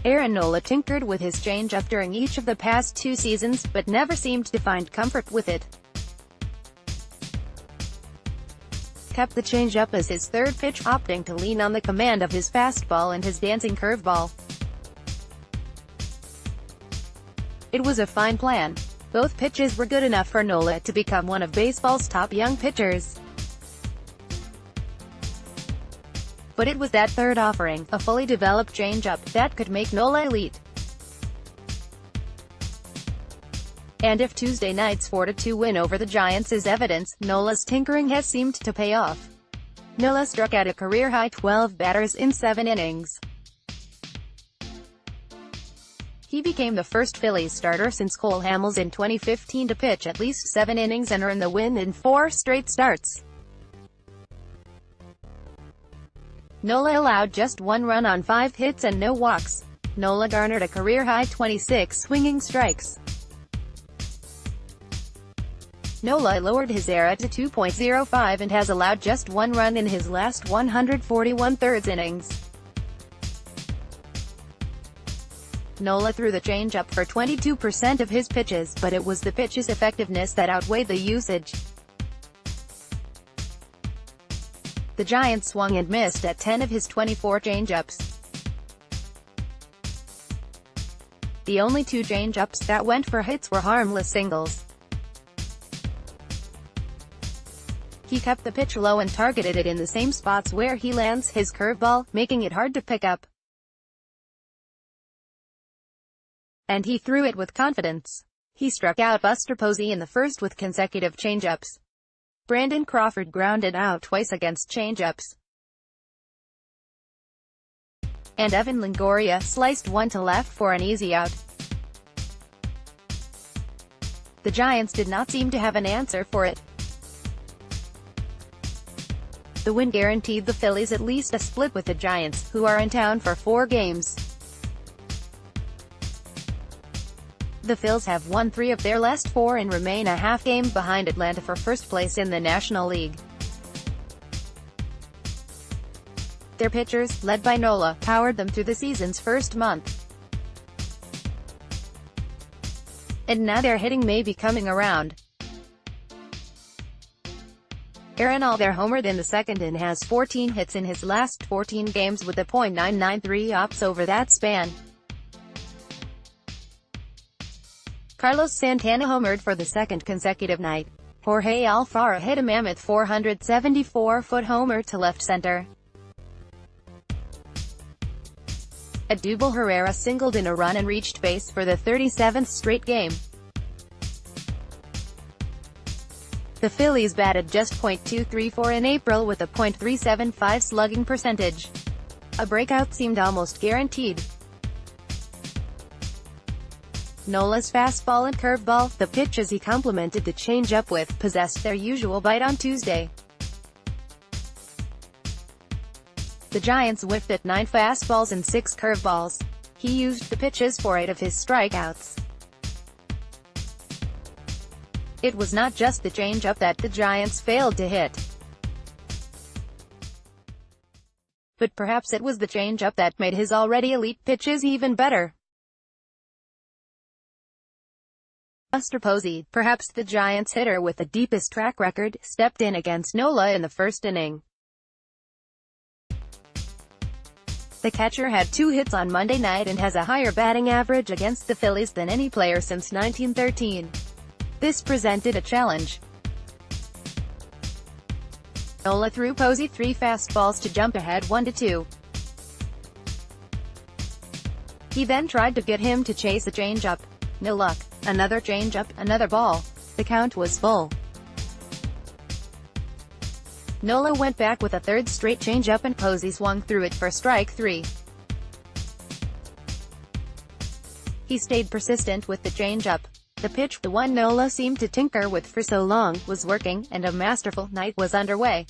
Aaron Nola tinkered with his changeup during each of the past 2 seasons, but never seemed to find comfort with it. Kept the changeup as his third pitch, opting to lean on the command of his fastball and his dancing curveball. It was a fine plan. Both pitches were good enough for Nola to become one of baseball's top young pitchers. But it was that third offering, a fully developed changeup, that could make Nola elite. And if Tuesday night's 4-2 win over the Giants is evidence, Nola's tinkering has seemed to pay off. Nola struck out a career-high 12 batters in 7 innings. He became the first Phillies starter since Cole Hamels in 2015 to pitch at least 7 innings and earn the win in 4 straight starts. Nola allowed just 1 run on 5 hits and no walks. Nola garnered a career-high 26 swinging strikes. Nola lowered his ERA to 2.05 and has allowed just 1 run in his last 141 thirds innings. Nola threw the changeup for 22% of his pitches, but it was the pitch's effectiveness that outweighed the usage. The Giants swung and missed at 10 of his 24 changeups. The only 2 changeups that went for hits were harmless singles. He kept the pitch low and targeted it in the same spots where he lands his curveball, making it hard to pick up. And he threw it with confidence. He struck out Buster Posey in the first with consecutive changeups. Brandon Crawford grounded out twice against changeups. And Evan Longoria sliced one to left for an easy out. The Giants did not seem to have an answer for it. The win guaranteed the Phillies at least a split with the Giants, who are in town for 4 games. The Phils have won 3 of their last 4 and remain a half game behind Atlanta for first place in the National League. Their pitchers, led by Nola, powered them through the season's first month. And now their hitting may be coming around. Aaron Nola homered in the second and has 14 hits in his last 14 games with a .993 ops over that span. Carlos Santana homered for the second consecutive night. Jorge Alfaro hit a mammoth 474-foot homer to left center. Odubel Herrera singled in a run and reached base for the 37th straight game. The Phillies batted just .234 in April with a .375 slugging percentage. A breakout seemed almost guaranteed. Nola's fastball and curveball, the pitches he complemented the changeup with, possessed their usual bite on Tuesday. The Giants whiffed at 9 fastballs and 6 curveballs. He used the pitches for 8 of his strikeouts. It was not just the changeup that the Giants failed to hit. But perhaps it was the changeup that made his already elite pitches even better. Buster Posey, perhaps the Giants' hitter with the deepest track record, stepped in against Nola in the first inning. The catcher had 2 hits on Monday night and has a higher batting average against the Phillies than any player since 1913. This presented a challenge. Nola threw Posey 3 fastballs to jump ahead 1-2. He then tried to get him to chase a changeup. No luck. Another changeup, another ball. The count was full. Nola went back with a third straight changeup and Posey swung through it for strike 3. He stayed persistent with the changeup. The pitch, the one Nola seemed to tinker with for so long, was working, and a masterful night was underway.